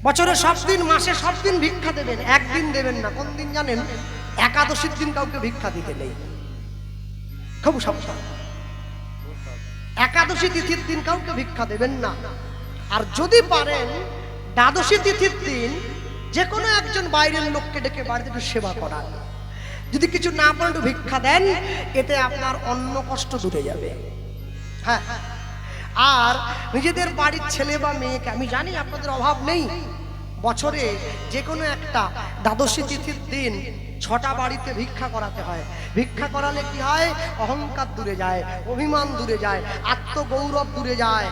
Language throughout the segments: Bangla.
বছরে সব দিন, মাসে সব দিন ভিক্ষা দেবেন, একদিন দেবেন না। কোন দিন জানেন? একাদশীর দিন কাউকে ভিক্ষা দিতে নেই, খুব সাবধান। একাদশী তিথির দিন কাউকে ভিক্ষা দেবেন না। আর যদি পারেন দ্বাদশী তিথির দিন যে কোনো একজন বাইরের লোককে ডেকে বাড়িতে একটু সেবা করান। যদি কিছু না পারেন একটু ভিক্ষা দেন, এতে আপনার অন্ন কষ্ট দূরে যাবে। হ্যাঁ, আর নিজেদের বাড়ির ছেলে বা মেয়েকে, আমি জানি আপনাদের অভাব নেই, বছরে যে কোনো একটা দ্বাদশী তিথির দিন 6টা বাড়িতে ভিক্ষা করাতে হয়। ভিক্ষা করালে কি হয়? অহংকার দূরে যায়, অভিমান দূরে যায়, আত্মগৌরব দূরে যায়।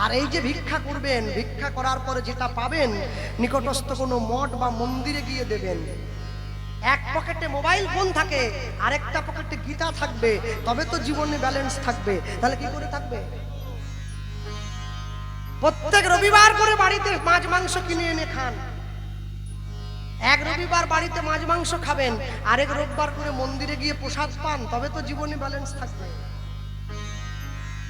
আর এই যে ভিক্ষা করবেন, ভিক্ষা করার পরে যেটা পাবেন, নিকটস্থ কোনো মঠ বা মন্দিরে গিয়ে দেবেন। এক পকেটে মোবাইল ফোন থাকে, আরেকটা পকেটে গীতা থাকবে, তবে তো জীবনে ব্যালেন্স থাকবে। তাহলে কি করে থাকবে? প্রত্যেক রবিবার করে বাড়িতে মাছ মাংস কিনে এনে খান। এক রবিবার বাড়িতে মাছ মাংস খাবেন, আরেক রোববার করে মন্দিরে গিয়ে প্রসাদ পান, তবে তো জীবনে ব্যালেন্স থাকবে।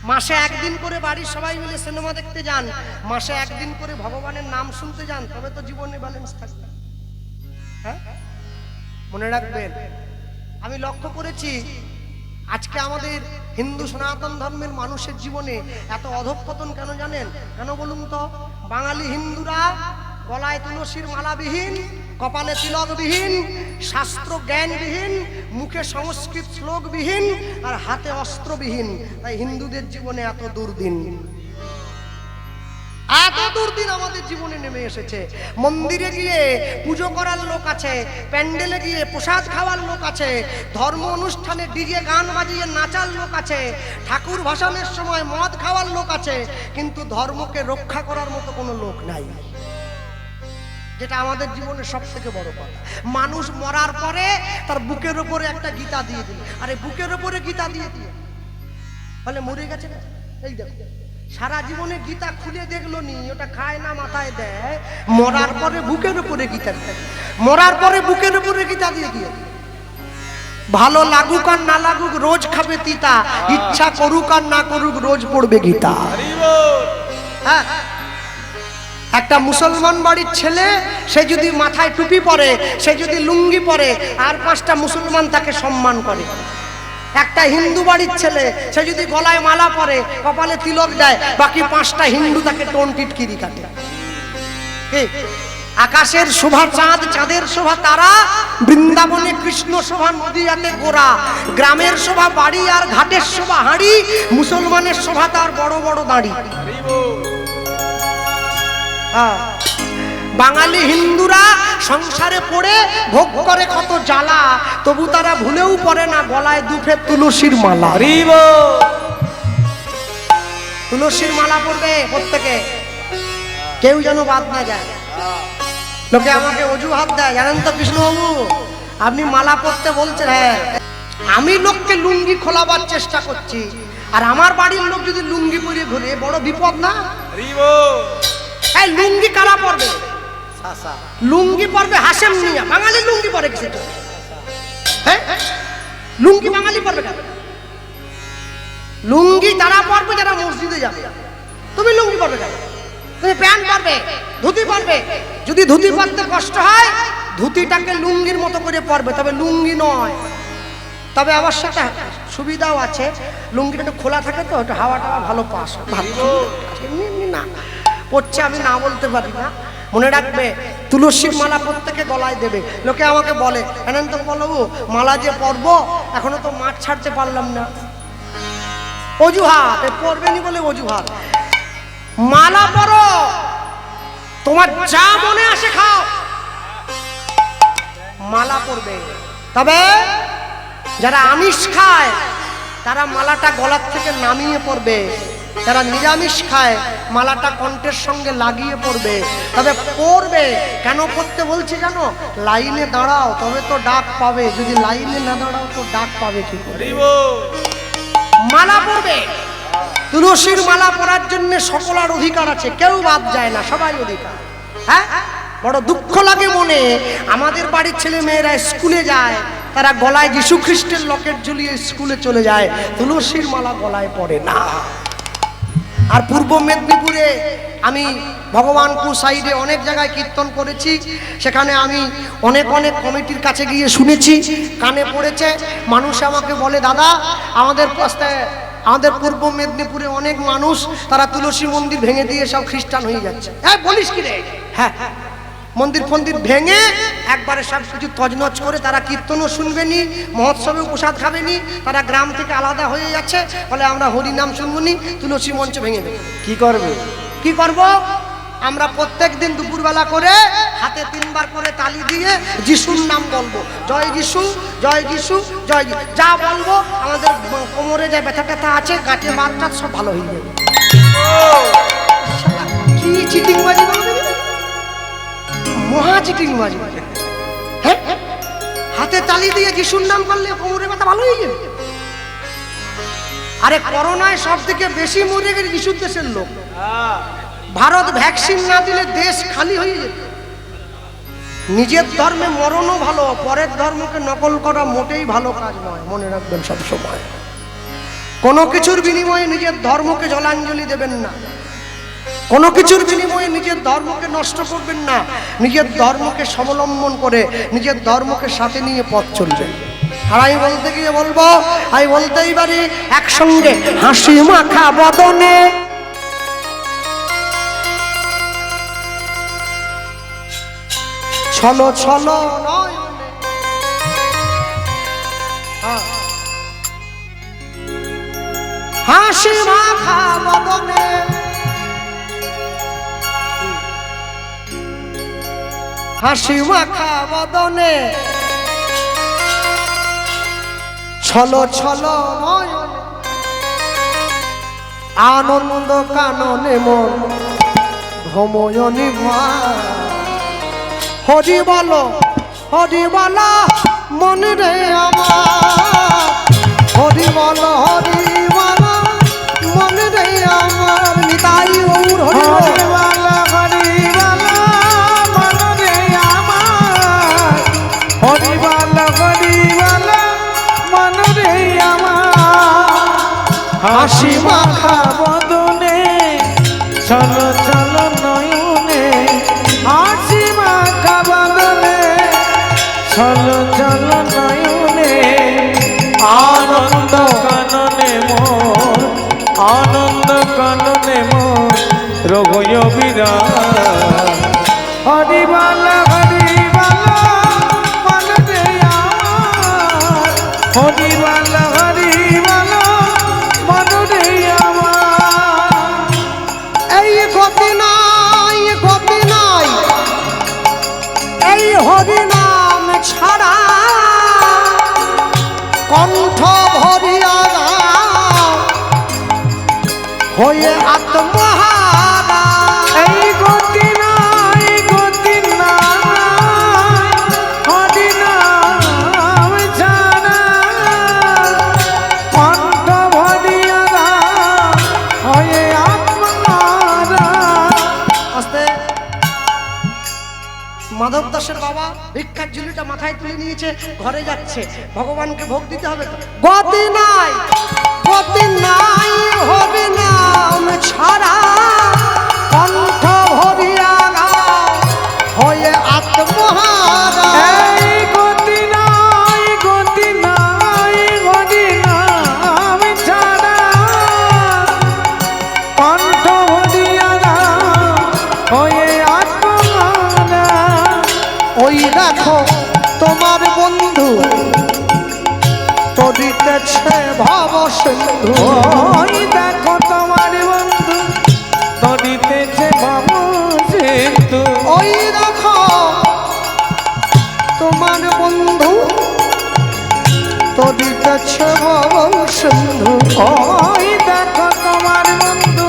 মাসে একদিন করে বাড়ির সবাই মিলে সিনেমা দেখতে যান, মাসে একদিন করে ভগবানের নাম শুনতে যান, তবে তো জীবনে ব্যালেন্স থাকবে। হ্যাঁ, মনে রাখবেন। আমি লক্ষ্য করেছি আজকে আমাদের হিন্দু সনাতন ধর্মের মানুষের জীবনে এত অধঃপতন কেন জানেন? কেন বলুন তো? বাঙালি হিন্দুরা গলায় তুলসীর মালাবিহীন, কপালে তিলকবিহীন, শাস্ত্র জ্ঞানবিহীন, মুখে সংস্কৃত শ্লোকবিহীন, আর হাতে অস্ত্রবিহীন। তাই হিন্দুদের জীবনে এত দুর্দিন, এত দুর্দিন আমাদের জীবনে নেমে এসেছে। মন্দিরে গিয়ে পুজো করার লোক আছে, প্যান্ডেলে গিয়ে প্রসাদ খাওয়ার লোক আছে, ধর্ম অনুষ্ঠানে ডিজে গান বাজিয়ে নাচার লোক আছে, ঠাকুর ভাসানের সময় মদ খাওয়ার লোক আছে, কিন্তু ধর্মকে রক্ষা করার মতো কোনো লোক নাই। যেটা আমাদের জীবনের সব থেকে বড় কথা। মানুষ মরার পরে তার বুকের উপরে একটা গীতা দিয়ে দিল। আরে বুকের উপরে গীতা দিয়ে দিয়ে বলে মরে গেছে না? এই দেখো, সারা জীবনে গীতা খুলে দেখলো নি, ওটা খায় না, মাথায় দেয়, মরার পরে বুকের উপরে গীতা দেয়। মরার পরে বুকের উপরে গীতা দিয়ে দিয়ে ভালো লাগুক আর না লাগুক রোজ খাবে তিতা, ইচ্ছা করুক আর না করুক রোজ পড়বে গীতা। হ্যাঁ, একটা মুসলমান বাড়ির ছেলে, সে যদি মাথায় টুপি পরে, সে যদি লুঙ্গি পরে, আর 5টা মুসলমান তাকে সম্মান করে। একটা হিন্দু বাড়ির ছেলে, সে যদি গলায় মালা পরে, কপালে তিলক দেয়, বাকি 5টা হিন্দু তাকে টোন টিটকিরি কাটে। আকাশের শোভা চাঁদ, চাঁদের শোভা তারা, বৃন্দাবনে কৃষ্ণ শোভা নদীয়াতে গোরা, গ্রামের শোভা বাড়ি আর ঘাটের শোভা হাঁড়ি, মুসলমানের শোভা তার বড় বড় দাড়ি। বাঙালি হিন্দুরা সংসারে পড়ে ভোগ করে কত জ্বালা, তবু তারা ভুলেও পড়ে না গলায় দুফের তুলসীর মালা। তুলসীর মালা পড়বে প্রত্যেকে, কেউ যেন বাদ না যায়। লোকে আমাকে অজুহাত দেয়, জানেন তো কৃষ্ণবাবু আপনি মালা পড়তে বলছেন। হ্যাঁ, আমি লোককে লুঙ্গি খোলাবার চেষ্টা করছি, আর আমার বাড়ির লোক যদি লুঙ্গি পরে ঘুরে, বড় বিপদ না? এই লুঙ্গি কারা পরবে? লুঙ্গি পরবে হাসেম মিয়া। বাঙালি লুঙ্গি পরে কিসের জন্য? হ্যাঁ, লুঙ্গি বাঙালি পরবে কেন? লুঙ্গি তারা পরবে যারা মসজিদে যাবে। তুমি লুঙ্গি পরবে কেন? তুমি প্যান্ট পরবে, ধুতি পরবে। যদি ধুতি পরতে কষ্ট হয়, ধুতিটাকে লুঙ্গির মতো করে পরবে, তবে লুঙ্গি নয়। তবে অবশ্য একটা সুবিধাও আছে, লুঙ্গিটা একটু খোলা থাকে তো, একটু হাওয়াটা ভালো পাস, ভালো না পড়ছে, আমি না বলতে পারি না। মনে রাখবে, তুলসীর মালা প্রত্যেকে গলায় দেবে। লোকে আমাকে বলে, অনন্ত বলবো মালা যে পরব, এখনো তো মাঠ ছাড়তে পারলাম না। অজুহাত, পরবেনি বলে অজুহাত। মালা পরো, তোমার যা মনে আসে খাও, মালা পরবে। তবে যারা আমিষ খায় তারা মালাটা গলার থেকে নামিয়ে পরবে, যারা নিরামিষ খায় মালাটা কণ্ঠের সঙ্গে লাগিয়ে পড়বে। তবে পড়বে কেন পড়তে বলছি জানো? লাইনে দাঁড়াও, তবে তো ডাক পাবে। যদি লাইনে না দাঁড়াও তো ডাক পাবে কি করে? মালা পড়বে। তুলসীর মালা পরার জন্য সকলের অধিকার আছে, কেউ বাদ যায় না, সবাই অধিকার। হ্যাঁ, বড় দুঃখ লাগে মনে, আমাদের বাড়ির ছেলে মেয়েরা স্কুলে যায়, তারা গলায় যীশু খ্রিস্টের লকেট ঝুলিয়ে স্কুলে চলে যায়, তুলসীর মালা গলায় পড়ে না। আর পূর্ব মেদিনীপুরে আমি ভগবানপুর সাইডে অনেক জায়গায় কীর্তন করেছি, সেখানে আমি অনেক অনেক কমিটির কাছে গিয়ে শুনেছি, কানে পড়েছে। মানুষ আমাকে বলে, দাদা আমাদের আমাদের পূর্ব মেদিনীপুরে অনেক মানুষ তারা তুলসী মন্দির ভেঙে দিয়ে সব খ্রিস্টান হয়ে যাচ্ছে। হ্যাঁ বলিস কি রে? হ্যাঁ, মন্দির ফন্দির ভেঙে একবারে সব কিছু তজনজ করে তারা কীর্তনও শুনবেনি, মহোৎসবেও প্রসাদ খাবেনি, তারা গ্রাম থেকে আলাদা হয়ে যাচ্ছে। বলে আমরা হরিনাম শুনবনি, তুলসী মঞ্চ ভেঙে দেবে। কি করবে? কি করব? আমরা প্রত্যেক দিন দুপুরবেলা করে হাতে 3 বার করে তালি দিয়ে যিশুর নাম বলবো, জয় যিশু, জয় যিশু, জয় যিশু। যা বলবো আমাদের কোমরে যে ব্যথা ট্যাথা আছে, গাঁটে মাথা সব ভালো হয়ে যাবে। কি চিটিংবাজি বলবে, মহা চিটিংবাজি। হ্যাঁ, হাতে তালি দিয়ে যিশুর নাম করলে কোমরে ব্যথা ভালো হয়ে যাবে। আরে করোনায় সব থেকে বেশি মরে গেছে যিশুর দেশের লোক। ভারত ভ্যাকসিন না দিলে দেশ খালি হয়ে যেত। নিজের ধর্মে মরণও ভালো, পরের ধর্মকে নকল করা মোটেই ভালো কাজ নয়, মনে রাখবেন সব সময়। কোনো কিছুর বিনিময়ে নিজের ধর্মকে জলাঞ্জলি দেবেন না, কোনো কিছুর বিনিময়ে নিজের ধর্মকে নষ্ট করবেন না। নিজের ধর্মকে স্বাবলম্বন করে নিজের ধর্মকে সাথে নিয়ে পথ চলবেন। আর আমি বলতে গিয়ে বলবো, আমি বলতেই পারি একসঙ্গে হাসি মাখা বদনে ছলো ছলো নয়নে, হাসি মাখা বদনে হাসি মাখা বদনে ছলো ছলো নয়নে, আনন্দ কাননে মন ভ্রময়নি ভাই। হরি বলো মন রে আমার, হরি বলো মন রে আমার, নিতাই গৌর হরি বলো মন রে আমার, হরি বলো মন রে আমার। হাসি মাখা বদনে চলো চলো নয়নে, হাসি মাখা বদনে চলো চলো নয়নে, আনন্দ কাননে মোর, আনন্দ কাননে মোর রঘুয় বিরাজ। হরি বলো মন রে আমার, হরি বলো মন রে আমার। এই গতি নাই এই হরি নাম ছাড়া, কণ্ঠ ভরিয়া হয়ে আত্মহারা। এই গতি নাই হরি নাম ছাড়া, কণ্ঠ ভরিয়া হয়ে আত্মহারা। আস্তে মাধব দাসের বাবা ভিক্ষার ঝুলিটা মাথায় তুলে নিয়েছে, ঘরে যাচ্ছে, ভগবানকে ভোগ দিতে হবে। গতি নাই হবে নাম ছাড়া, কণ্ঠ ভরিয়া হয়ে আত্মহারা। এই গতি নাই হরি নাম ছাড়া, কণ্ঠ ভরিয়া হয়ে আত্মহারা। ওই দেখো তোমার বন্ধু তরিতেছে ভব সিন্ধু, ওই দেখো তোমার বন্ধু তরিতেছে ভব সিন্ধু। ওই দেখো তোমার বন্ধু তরিতেছে ভব সিন্ধু, ওই দেখো তোমার বন্ধু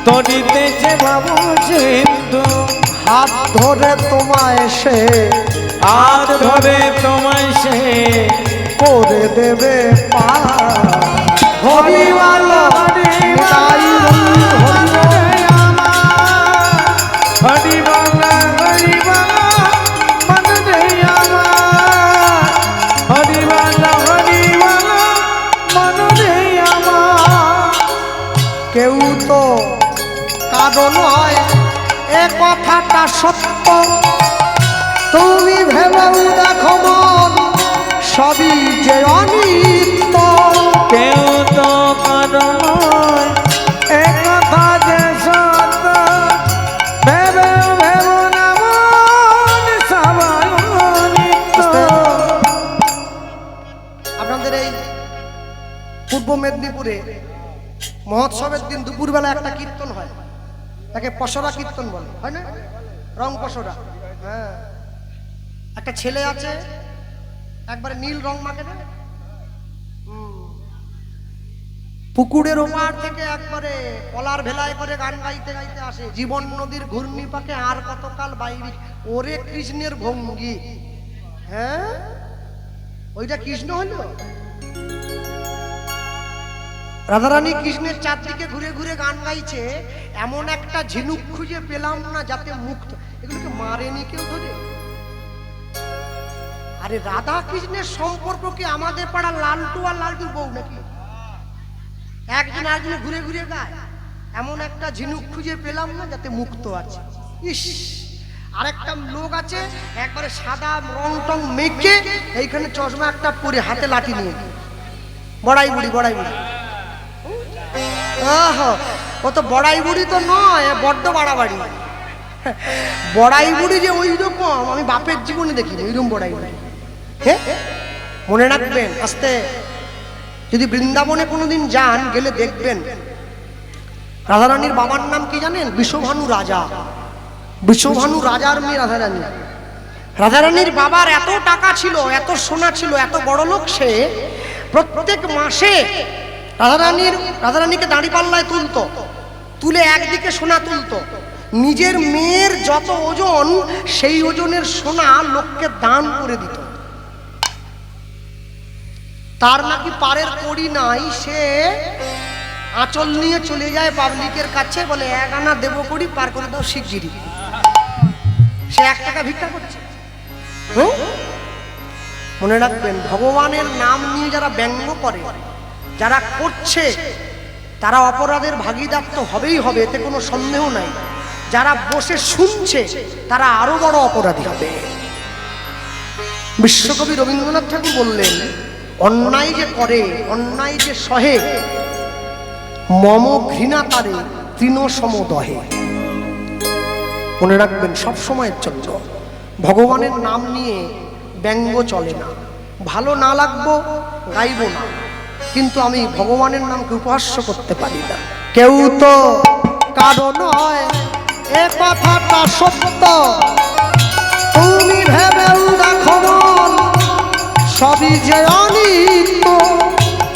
তরিতেছে ভব সিন্ধু। হাত ধরে তোমায় সে, হাত ধরে তোমায় সে করে দেবে পার। হরি বলো তাই হরি বলো মন রে আমার, হরি বলো মন রে আমার। কেউ তো কারণ হয় কথাটা সত্য তুমি ভেবেও দেখো মন সবই যে অনিত্য। কেউ তো কারো নয় এ কথা যে সত্য, ভেবে ভেব না মন সবাই অনিত্য। আপনাদের এই পূর্ব মেদিনীপুরে মহোৎসবের দিন দুপুরবেলা একটা কীর্তন হয়, তাকে পসরা কীর্তন বলে, হয় না? রং পসরা। হ্যাঁ, একটা ছেলে আছে একবারে নীল রং মাখে না, পুকুরের ওপার থেকে একবারে কলার ভেলায় করে গান গাইতে গাইতে আসে, জীবন নদীর ঘূর্ণি পাকে আর কতকাল বাইরে, ওরে কৃষ্ণের ভঙ্গি। হ্যাঁ, ওইটা কৃষ্ণ হলো। রাধারানী কৃষ্ণের চারদিকে ঘুরে ঘুরে গান গাইছে, এমন একটা ঝিনুক খুঁজে পেলাম না যাতে মুক্ত। এগুলোকে মারেনি কেউ ধরে? আরে রাধা কৃষ্ণের সম্পর্ক কি আমাদের পাড়া লালটু আর লালটুর বউ নাকি? একজন আরেকজনে ঘুরে ঘুরে গায়, এমন একটা ঝিনুক খুঁজে পেলাম না যাতে মুক্ত আছে। ইস, আরেকটা লোক আছে একবারে সাদা রং টং মেখে, এইখানে চশমা একটা পরে হাতে লাঠি নিয়ে, বড়াই বুড়ি বড়াই বুড়ি। ও তো বড়াই বুড়ি তো নয়, বড্ড বাড়াবাড়ি। বড়াই বুড়ি যে ওই রকম আমি বাপের জীবনে দেখিনি, ওইরকম বড়াই বুড়ি। হ্যাঁ, মনে রাখবেন, আস্তে যদি বৃন্দাবনে কোনোদিন যান, গেলে দেখবেন রাধারানীর বাবার নাম কি জানেন? বিশ্বভানু রাজা। বিশ্বভানু রাজার মেয়ে রাধারানী। রাধারানীর বাবার এত টাকা ছিল, এত সোনা ছিল, এত বড় লোক সে, প্রত্যেক মাসে রাধারানীকে দাঁড়িপাল্লায় তুলতো, তুলে একদিকে সোনা তুলতো, নিজের মেয়ের যত ওজন সেই ওজনের সোনা লোককে দান করে দিত। তার নাকি পারের কড়ি নাই, সে আঁচল নিয়ে চলে যায় পাবলিকের কাছে, বলে 1 আনা দেবো কড়ি, পার করে দাও শিগগিরি। সে 1 টাকা ভিক্ষা করছে। মনে রাখবেন, ভগবানের নাম নিয়ে যারা ব্যঙ্গ করে, যারা করছে, তারা অপরাধের ভাগীদার তো হবেই হবে, এতে কোনো সন্দেহ নাই। যারা বসে শুনছে তারা আরো বড় অপরাধী হবে। বিশ্বকবি রবীন্দ্রনাথ ঠাকুর বললেন, অন্যায় যে করে, অন্যায় যে সহে, মম ঘৃণা তারে তৃণ সমদহে। মনে রাখবেন, সব সময়ের জন্য ভগবানের নাম নিয়ে ব্যঙ্গ চলে না। ভালো না লাগবো গাইব না, কিন্তু আমি ভগবানের নামকে উপহাস্য করতে পারি না। কেউ তো কারো নয় এ কথাটা সত্য তুমি ভেবেও দেখো মন সবই যে অনিত্য।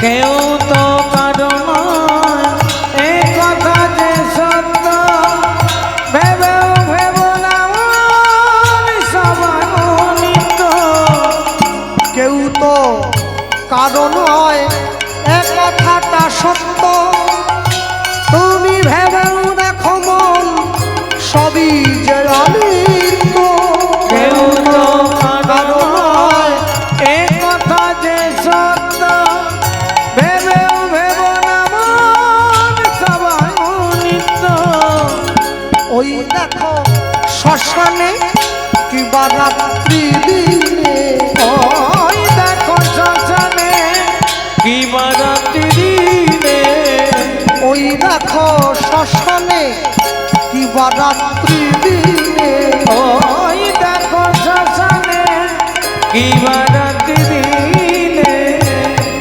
কেউ তো কারো নয় এ কথা যে সত্য, ভেবেও ভেব না মন সবাই অনিত্য। কেউ তো কারো নয় এ কথাটা সত্য তুমি ভেবেও দেখো মন সবই যে অনিত্য। কেউ তো কারো নয় এ কথা যে সত্য, ভেবেও ভেব না মন সবাই অনিত্য। ওই দেখো শ্মশানে কিবা রাত্রি দিনে, ওই দেখো শ্মশানে কিবা রাত্রি দিনে, ওই দেখো শ্মশানে কিবা রাত্রি দিনে, ওই দেখো শ্মশানে কিবা রাত্রি দিনে।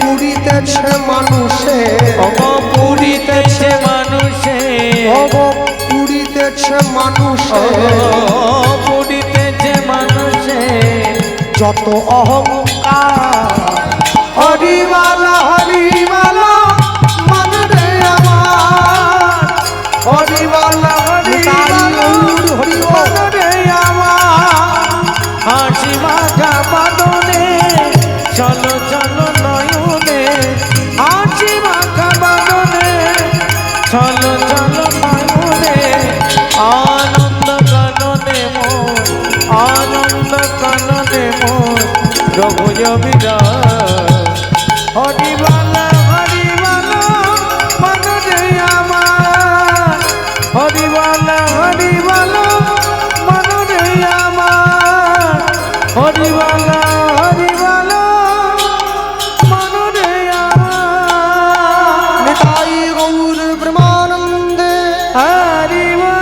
পুড়িতেছে মানুষে, পুরিতেছে মানুষে, পুড়িতেছে মানুষে, পুরিতেছে মানুষে যত অহংকার। হরিমালা হরিমালা মন রে আমার, হরিমালা হরিমালা মন রে আমার। হাসি মাখা বাদনে চলো চলো নয়নে, হাসি মাখা বাদনে চলো চলো নয়নে। আনন্দ কাননে মোর, আনন্দ কাননে মোর, প্রভু বিরাজ হরিবা। হরিবালা হরিবালা মনরে আমার নিতাই গৌর প্রেমানন্দে হরিবা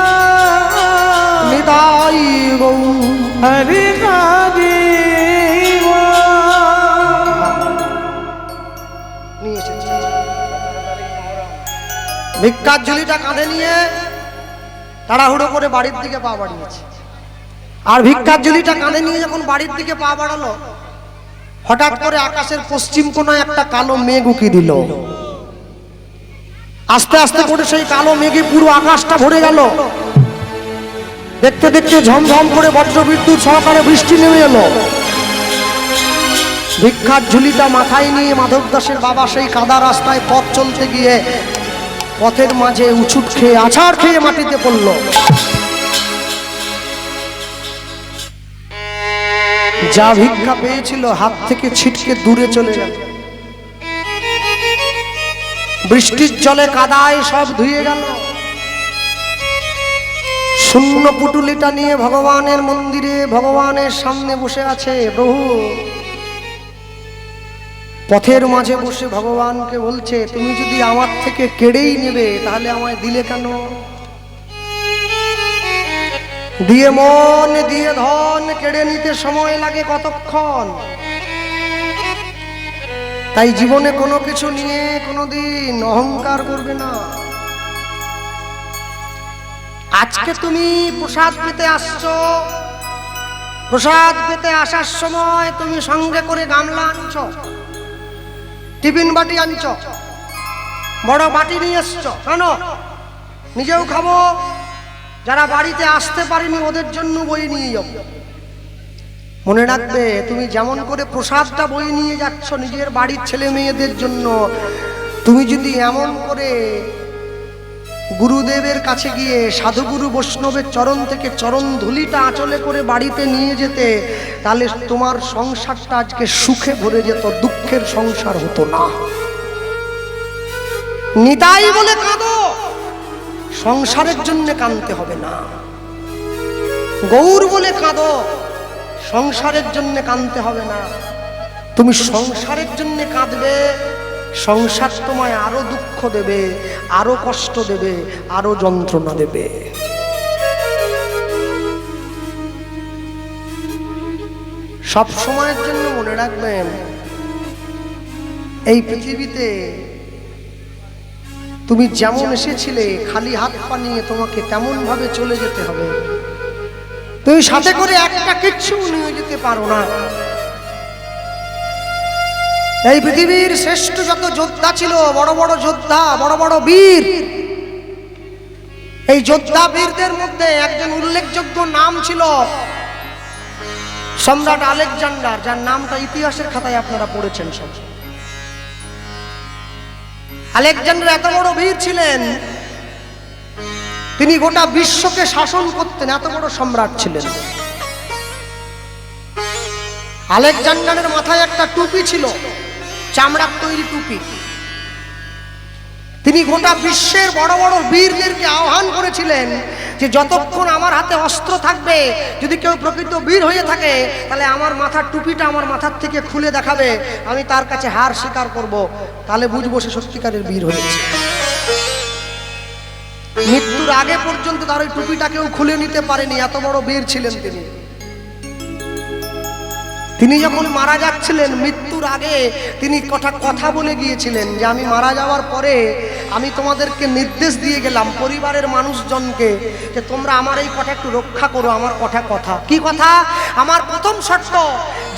নিতাই গৌর হরি হরিবা নিয়ে এসেছে। ভিক্ষার ঝুলিটা কাঁধে নিয়ে তাড়াহুড়ো করে বাড়ির দিকে পা বাড়িয়েছে। আর ভিক্ষার ঝুলিটা কাঁধে নিয়ে যখন বাড়ির দিকে পা বাড়ালো, হঠাৎ করে আকাশের পশ্চিম কোণায় একটা কালো মেঘ উকি দিল। আস্তে আস্তে করে সেই কালো মেঘে পুরো আকাশটা ভরে গেল। দেখতে দেখতে ঝমঝম করে বজ্রবিদ্যুৎ সহকারে বৃষ্টি নেমে এলো। ভিক্ষার ঝুলিটা মাথায় নিয়ে মাধব দাসের বাবা সেই কাদা রাস্তায় পথ চলতে গিয়ে পথের মাঝে উছুট খেয়ে আছাড় খেয়ে মাটিতে পড়ল। যা ভিক্ষা পেয়েছিল হাত থেকে ছিটকে দূরে চলে গেল। বৃষ্টির জলে কাদায় সব ধুয়ে গেল। শূন্য পুটুলিটা নিয়ে ভগবানের মন্দিরে ভগবানের সামনে বসে আছে প্রভু। পথের মাঝে বসে ভগবানকে বলছে, তুমি যদি আমার থেকে কেড়েই নেবে তাহলে আমায় দিলে কেন? দিয়ে মন দিয়ে ধন কেড়ে নিতে সময় লাগে কতক্ষণ? তাই জীবনে কোনো কিছু নিয়ে কোনোদিন অহংকার করবে না। আজকে তুমি প্রসাদ পেতে আসছো, প্রসাদ পেতে আসার সময় তুমি সঙ্গে করে গামলা আনছো, টিফিন বাটি আনছো, বড় বাটি নিয়ে এসছো। কেন? নিজেও খাবো, যারা বাড়িতে আসতে পারেনি ওদের জন্য বই নিয়ে যাও। মনে রাখবে, তুমি যেমন করে প্রসাদটা বই নিয়ে যাচ্ছ নিজের বাড়ির ছেলে মেয়েদের জন্য, তুমি যদি এমন করে গুরুদেবের কাছে গিয়ে সাধুগুরু বৈষ্ণবের চরণ থেকে চরণ ধুলিটা আঁচলে করে বাড়িতে নিয়ে যেতে, তাহলে তোমার সংসারটা আজকে সুখে ভরে যেত, দুঃখের সংসার হতো না। নিতাই বলে কাঁদো, সংসারের জন্য কাঁদতে হবে না। গৌর বলে কাঁদো, সংসারের জন্য কাঁদতে হবে না। তুমি সংসারের জন্য কাঁদবে, সংসার তোমায় আরো দুঃখ দেবে, আরো কষ্ট দেবে, আরো যন্ত্রণা দেবে। সব সময়ের জন্য মনে রাখবেন, এই পৃথিবীতে তুমি যেমন এসেছিলে খালি হাত পা নিয়ে তোমাকে তেমন ভাবে চলে যেতে হবে। তুমি সাথে করে একটা কিচ্ছু নিয়ে যেতে পারো না। এই পৃথিবীর শ্রেষ্ঠ যত যোদ্ধা ছিল, বড় বড় যোদ্ধা, বড় বড় বীর, এই যোদ্ধা বীরদের মধ্যে একজন উল্লেখযোগ্য নাম ছিল সম্রাট আলেকজান্ডার, যার নামটা ইতিহাসের খাতায় আপনারা পড়েছেন সব। আলেকজান্ডার এত বড় বীর ছিলেন, তিনি গোটা বিশ্বকে শাসন করতেন, এত বড় সম্রাট ছিলেন। আলেকজান্ডারের মাথায় একটা টুপি ছিল, চামড়ার তৈরি টুপি। তিনি গোটা বিশ্বের বড় বড় বীরদেরকে আহ্বান করেছিলেন যে যতক্ষণ আমার হাতে অস্ত্র থাকবে, যদি কেউ প্রকৃত বীর হয়ে থাকে তাহলে আমার মাথার টুপিটা আমার মাথার থেকে খুলে দেখাবে, আমি তার কাছে হার স্বীকার করব, তাহলে বুঝবো সে সত্যিকারের বীর হয়েছে। মৃত্যুর আগে পর্যন্ত তার ওই টুপিটা কেউ খুলে নিতে পারেনি, এত বড় বীর ছিলেন তিনি। তিনি যখন মারা যাচ্ছিলেন, মৃত্যুর আগে তিনি কথা বলে গিয়েছিলেন যে আমি মারা যাওয়ার পরে আমি তোমাদেরকে নির্দেশ দিয়ে গেলাম পরিবারের মানুষজনকে যে তোমরা আমার এই কথা একটু রক্ষা করো। আমার কথা কি কথা? আমার প্রথম শর্ত,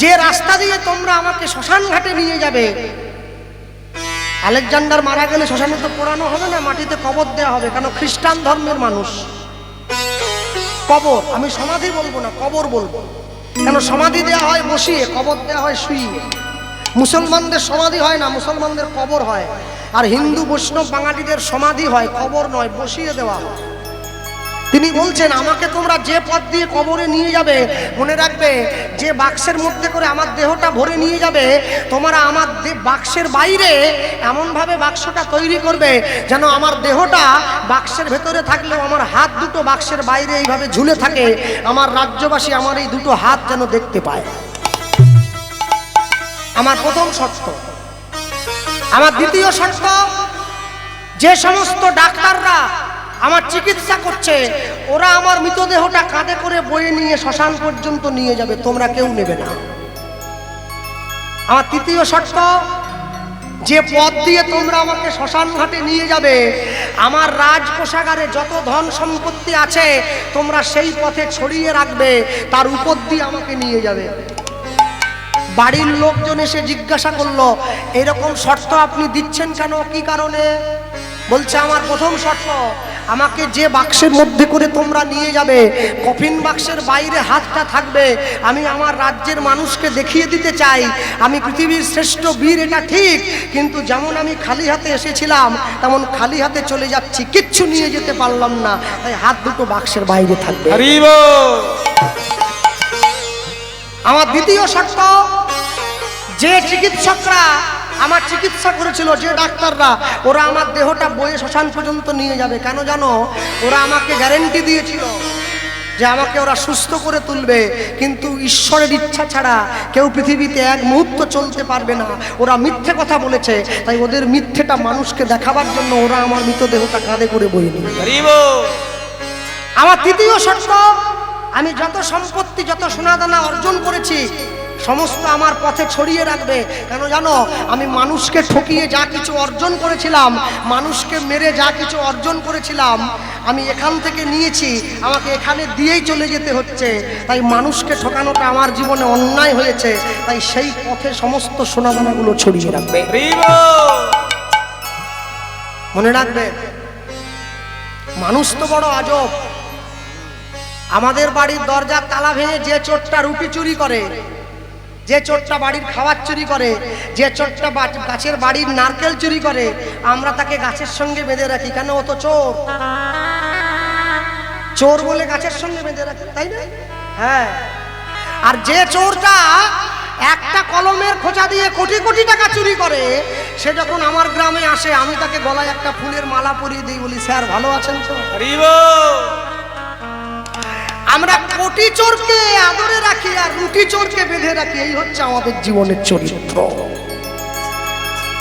যে রাস্তা দিয়ে তোমরা আমাকে শ্মশান ঘাটে নিয়ে যাবে, আলেকজান্ডার মারা গেলে শ্মশানে তো পোড়ানো হবে না, মাটিতে কবর দেওয়া হবে। কেন? খ্রিস্টান ধর্মের মানুষ কবর, আমি সমাধি বলবো না, কবর বলবো। কেন? সমাধি দেওয়া হয় বসিয়ে, কবর দেওয়া হয় শুইয়ে। মুসলমানদের সমাধি হয় না, মুসলমানদের কবর হয়। আর হিন্দু বৈষ্ণব বাঙালিদের সমাধি হয়, কবর নয়, বসিয়ে দেওয়া হয়। তিনি বলছেন আমাকে তোমরা যে পথ দিয়ে কবরে নিয়ে যাবে, মনে রাখবে যে বাক্সের মধ্যে করে আমার দেহটা ভরে নিয়ে যাবে, তোমরা আমার বাক্সের বাইরে এমনভাবে বাক্সটা তৈরি করবে যেন আমার দেহটা বাক্সের ভেতরে থাকলেও আমার হাত দুটো বাক্সের বাইরে এইভাবে ঝুলে থাকে, আমার রাজ্যবাসী আমার এই দুটো হাত যেন দেখতে পায়। আমার প্রথম শর্ত। আমার দ্বিতীয় শর্ত, যে সমস্ত ডাক্তাররা আমার চিকিৎসা করছে ওরা আমার মৃতদেহটা কাঁধে করে বয়ে নিয়ে শ্মশান পর্যন্ত নিয়ে যাবে, তোমরা কেউ নেবে না। আমার তৃতীয় শর্ত, যে পথ দিয়ে তোমরা আমাকে শ্মশান ঘাটে নিয়ে যাবে আমার রাজকোষাগারে যত ধন সম্পত্তি আছে তোমরা সেই পথে ছড়িয়ে রাখবে, তার উপর দিয়ে আমাকে নিয়ে যাবে। বাড়ির লোকজন এসে জিজ্ঞাসা করলো, এরকম শর্ত আপনি দিচ্ছেন কেন, কি কারণে? বলছে, আমার প্রথম শর্ত, আমাকে যে বাক্সের মধ্যে করে তোমরা নিয়ে যাবে কফিন বাক্সের বাইরে হাতটা থাকবে। আমি আমার রাজ্যের মানুষকে দেখিয়ে দিতে চাই আমি পৃথিবীর শ্রেষ্ঠ বীর, এটা ঠিক, কিন্তু যেমন আমি খালি হাতে এসেছিলাম তেমন খালি হাতে চলে যাচ্ছি, কিচ্ছু নিয়ে যেতে পারলাম না, তাই হাত দুটো বাক্সের বাইরে থাকবে। আমার দ্বিতীয় শর্ত, যে চিকিৎসকরা আমার চিকিৎসা করেছিল, যে ডাক্তাররা, ওরা আমার দেহটা বয়ে শ্মশান পর্যন্ত নিয়ে যাবে। কেন জানো? ওরা আমাকে গ্যারেন্টি দিয়েছিল যে আমাকে ওরা সুস্থ করে তুলবে, কিন্তু ঈশ্বরের ইচ্ছা ছাড়া কেউ পৃথিবীতে এক মুহূর্ত চলতে পারবে না। ওরা মিথ্যে কথা বলেছে, তাই ওদের মিথ্যেটা মানুষকে দেখাবার জন্য ওরা আমার মৃতদেহটা কাঁধে করে বয়ে নিয়ে যাবে। আমার তৃতীয় শর্ত, আমি যত সম্পত্তি যত সোনাদানা অর্জন করেছি সমস্ত আমার পথে ছড়িয়ে রাখবে। কেন জানো? আমি মানুষকে ঠকিয়ে যা কিছু অর্জন করেছিলাম, মানুষকে মেরে যা কিছু অর্জন করেছিলাম, আমি এখান থেকে নিয়েছি, আমাকে এখানে দিয়েই চলে যেতে হচ্ছে, তাই মানুষকে ঠকানোটা আমার জীবনে অন্যায় হয়েছে, তাই সেই পথে সমস্ত সোনাদানাগুলো ছড়িয়ে রাখবে। মনে রাখবে, মানুষ তো বড় আজব। আমাদের বাড়ির দরজার তালা ভেঙে যে চোরটা রুটি চুরি করে, যে চোরটা বাড়ির খাবার চুরি করে, যে চোরটা গাছের বাড়ির নারকেল চুরি করে, আমরা তাকে গাছের সঙ্গে বেঁধে রাখি। কেন? ও তো চোর, চোর বলে গাছের সঙ্গে বেঁধে রাখি, তাই না? হ্যাঁ। আর যে চোরটা একটা কলমের খোঁচা দিয়ে কোটি কোটি টাকা চুরি করে, সে যখন আমার গ্রামে আসে আমি তাকে গলায় একটা ফুলের মালা পরিয়ে দিই, বলি, স্যার ভালো আছেন তো? আমরা কোটি চোরকে আদরে রাখি আর রুটি চোরকে বেঁধে রাখি, এই হচ্ছে আমাদের জীবনের চরিত্র।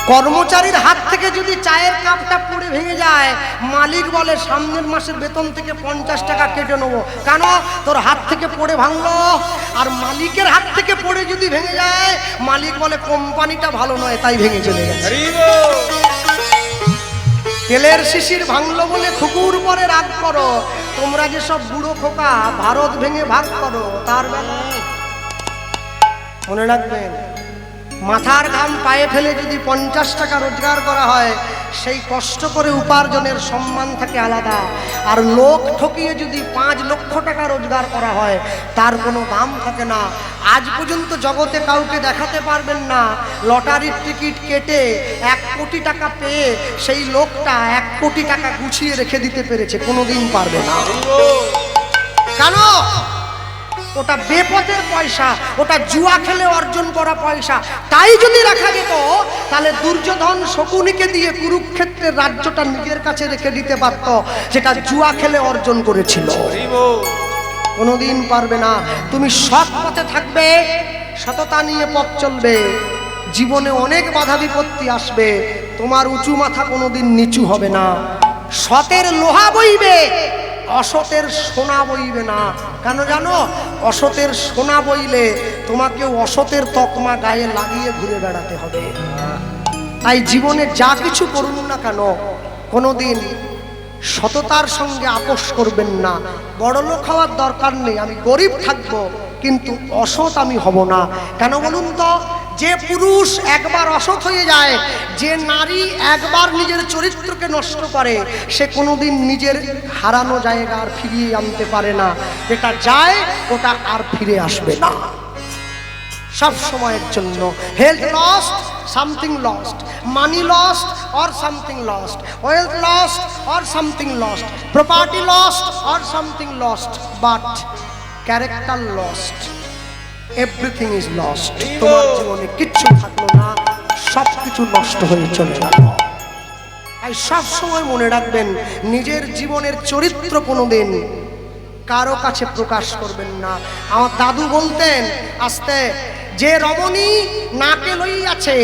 কর্মচারীর হাত থেকে যদি চায়ের কাপটা পড়ে ভেঙে যায়, মালিক বলে সামনের মাসের বেতন থেকে 50 টাকা কেটে নেবো। কেন? তোর হাত থেকে পড়ে ভাঙলো। আর মালিকের হাত থেকে পড়ে যদি ভেঙে যায়, মালিক বলে কোম্পানিটা ভালো নয়, তাই ভেঙে চলে গেছে। তেলের শিশির ভাঙলো বলে খুকুর পরে রাগ করো, তোমরা যে সব বুড়ো খোকা ভারত ভেঙে ভাগ করো, তার বেলা মনে রাখবেন, মাথার ঘাম পায়ে ফেলে যদি 50 টাকা রোজগার করা হয়, সেই কষ্ট করে উপার্জনের সম্মান থাকে আলাদা। আর লোক ঠকিয়ে যদি 5 লক্ষ টাকা রোজগার করা হয়, তার কোনো দাম থাকে না। আজ পর্যন্ত জগতে কাউকে দেখাতে পারবেন না লটারির টিকিট কেটে 1 কোটি টাকা পেয়ে সেই লোকটা 1 কোটি টাকা গুছিয়ে রেখে দিতে পেরেছে, কোনোদিন পারবে না। কেন? ওটা বেপথের পয়সা, ওটা জুয়া খেলে অর্জন করা পয়সা। তাই যদি রাখা যেত, তাহলে দুর্যোধন শকুনিকে দিয়ে কুরুক্ষেত্রের রাজ্যটা নিজের কাছে রেখে দিতে পারত, যেটা জুয়া খেলে অর্জন করেছিল। কোনোদিন পারবে না। তুমি সৎ পথে থাকবে, সততা নিয়ে পথ চলবে, জীবনে অনেক বাধা বিপত্তি আসবে, তোমার উঁচু মাথা কোনোদিন নিচু হবে না। সতের লোহা বইবে, অসতের সোনা বইবে না। কেন জানো? অসতের সোনা বইলে তোমাকে অসতের তকমা গায়ে লাগিয়ে ঘুরে বেড়াতে হবে। তাই জীবনে যা কিছু করুন না কেন, কোনোদিন সততার সঙ্গে আপোষ করবেন না। বড়লোক হওয়ার দরকার নেই, আমি গরিব থাকবো, কিন্তু অসৎ আমি হব না। কেন বলুন তো? যে পুরুষ একবার অসৎ হয়ে যায়, যে নারী একবার নিজের চরিত্রকে নষ্ট করে, সে কোনোদিন নিজের হারানো জায়গা আর ফিরিয়ে আনতে পারে না। এটা যায়, ওটা আর ফিরে আসবে না। সব সময়ের জন্য health lost, something lost, money lost or something lost, wealth lost or something lost, property lost or something lost, but character lost, everything is lost. তোমার জীবনে কিচ্ছু থাকলো না, সব কিছু নষ্ট হয়ে চলে গেল। তাই সব সময় মনে রাখবেন, নিজের জীবনের চরিত্র কোনোদিন কারো কাছে প্রকাশ করবেন না। আমার দাদু বলতেন, আস্তে যে রমণী নাকে লইয়াছে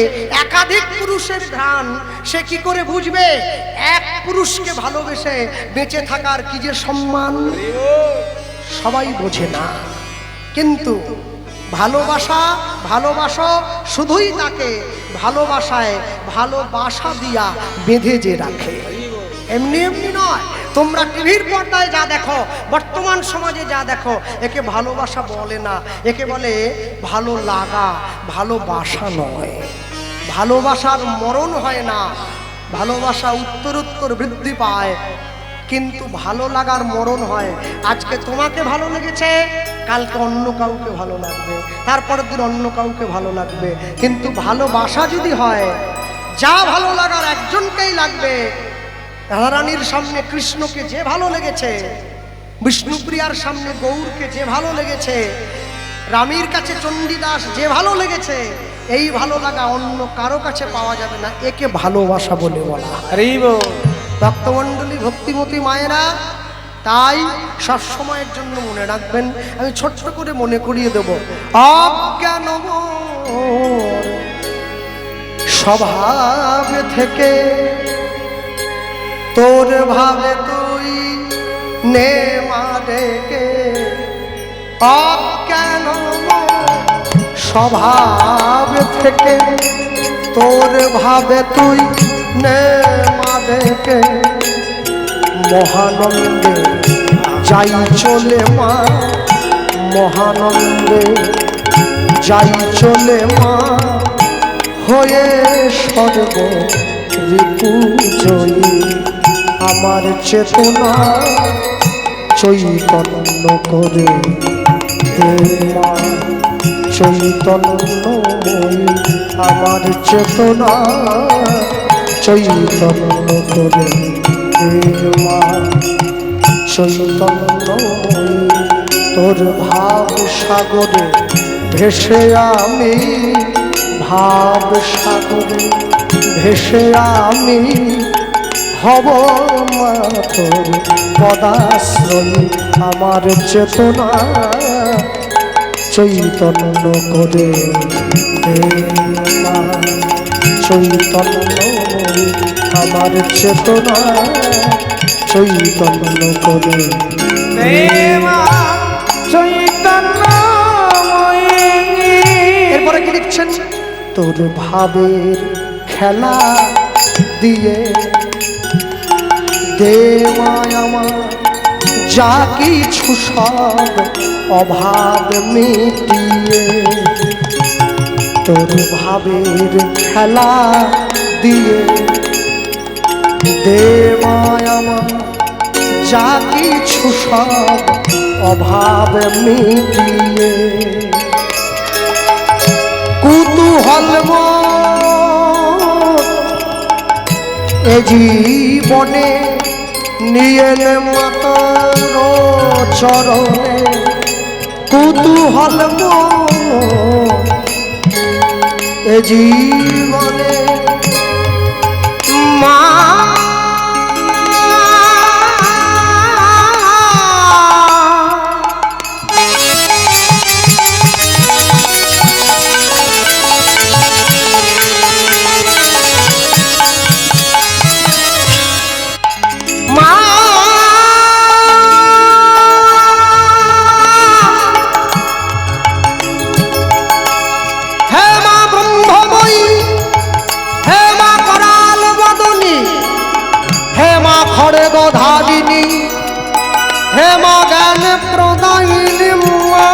একাধিক পুরুষের ঘ্রাণ, সে কি করে বুঝবে এক পুরুষকে ভালোবেসে বেঁচে থাকার কি যে সম্মান? সবাই বোঝে না। কিন্তু ভালোবাসো শুধুই তাকে ভালোবাসায় ভালোবাসা দিয়া বেঁধে যে রাখে, এমনি এমনি নয়। তোমরা টিভির পর্দায় যা দেখো, বর্তমান সমাজে যা দেখো, একে ভালোবাসা বলে না, একে বলে ভালো লাগা। ভালোবাসা নয়, ভালোবাসার মরণ হয় না, ভালোবাসা উত্তরোত্তর বৃদ্ধি পায়, কিন্তু ভালো লাগার মরণ হয়। আজকে তোমাকে ভালো লেগেছে, কালকে অন্য কাউকে ভালো লাগবে, তারপরের দিন অন্য কাউকে ভালো লাগবে। কিন্তু ভালোবাসা যদি হয়, যা ভালো লাগার একজনকেই লাগবে। রাধারানীর সামনে কৃষ্ণকে যে ভালো লেগেছে, বিষ্ণুপ্রিয়ার সামনে গৌরকে যে ভালো লেগেছে, রামের কাছে চণ্ডীদাস যে ভালো লেগেছে, এই ভালো লাগা অন্য কারো কাছে পাওয়া যাবে না। একে ভালোবাসা বলে বলা। ভক্তমণ্ডলী, ভক্তিমতী মায়েরা, তাই সবসময়ের জন্য মনে রাখবেন। আমি ছোট্ট করে মনে করিয়ে দেব, অজ্ঞান স্বভাব থেকে তোর ভাবে তুই নে মা ডেকে। অজ্ঞান স্বভাব থেকে তোর ভাবে তুই নে মা ডেকে। মহানন্দে যাই চলে মা, মহানন্দে যাই চলে মা, হয়ে সর্ব রিপু জয়ী। আমার চেতনা চৈতন্য করে হে মা, চৈতন্যময়ী। আমার চেতনা চৈতন্য করে হে মা, চৈতন্যময়ী। তোর ভাব সাগরে ভেসে আমি, ভাব সাগরে ভেসে আমি হব মা তোর পদাশ্রয়ী। আমার চেতনা চৈতন্য করে হে মা, চৈতন্যময়ী। আমার চেতনা চৈতন্য করে হে মা, চৈতন্যময়ী। এরপরে কি লিখছেন? তোর ভাবের খেলা দিয়ে দে মায় আমার যা কিছু সব অভাব মিটিয়ে। তোর ভাবের খেলা দিয়ে দে মায় আমার যা কিছু সব অভাব মিটিয়ে। কুতূহল এ জীবনে নিয়ে নে মাতার চরণে। কুতূহল এ জীবনে মা, ধারিণী হে মা জ্ঞান প্রদায়িনী মা,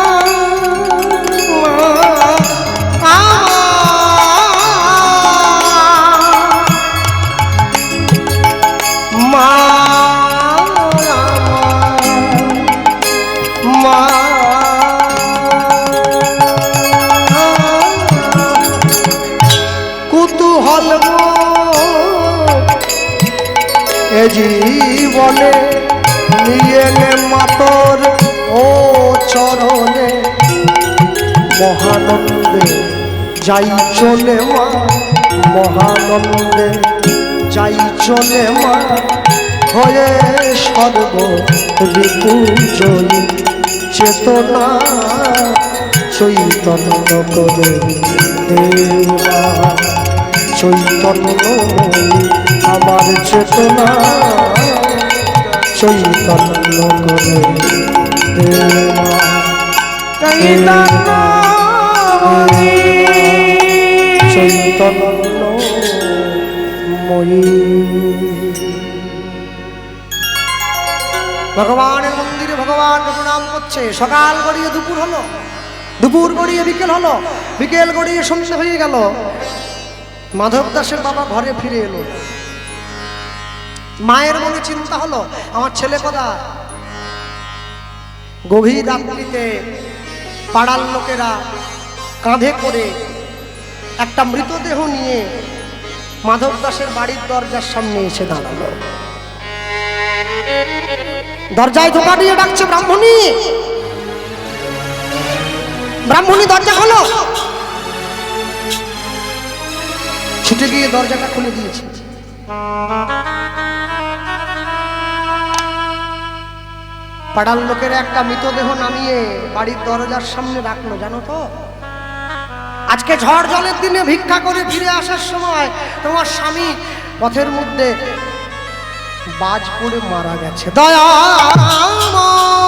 মা মা কুতূহল এ জীবনে নিয়ে নে মাতর ও চরণে। মহানন্দে যাই চলে মা, মহানন্দে যাই চলে মা, হয়ে সর্ব রিপু জয়ী। চেতনা চৈতন্য করে দেবা চৈতন্যময়ী আমার চেতনা চৈতন্য করে দেবা চৈতন্যময়ী। ভগবানের মন্দিরে ভগবানকে প্রণাম করছে। সকাল গড়িয়ে দুপুর হলো, দুপুর গড়িয়ে বিকেল হলো, বিকেল গড়িয়ে সন্ধ্যা হয়ে গেল। মাধব দাসের বাবা ঘরে ফিরে এলো। মায়ের মনে চিন্তা হলো, আমার ছেলে কোথায়? গভীর রাত্রিতে পাড়ার লোকেরা কাঁধে করে একটা মৃতদেহ নিয়ে মাধব দাসের বাড়ির দরজার সামনে এসে দাঁড়ালো। দরজায় ধোকা দিয়ে ডাকছে, ব্রাহ্মণী, ব্রাহ্মণী দরজা খোলো। ছুটে গিয়ে দরজাটা খুলে দিয়েছে। পাড়ার লোকের একটা মৃতদেহ নামিয়ে বাড়ির দরজার সামনে রাখলো। জানো তো, আজকে ঝড় জলের দিনে ভিক্ষা করে ফিরে আসার সময় তোমার স্বামী পথের মধ্যে বাজ পড়ে মারা গেছে। দয়াময়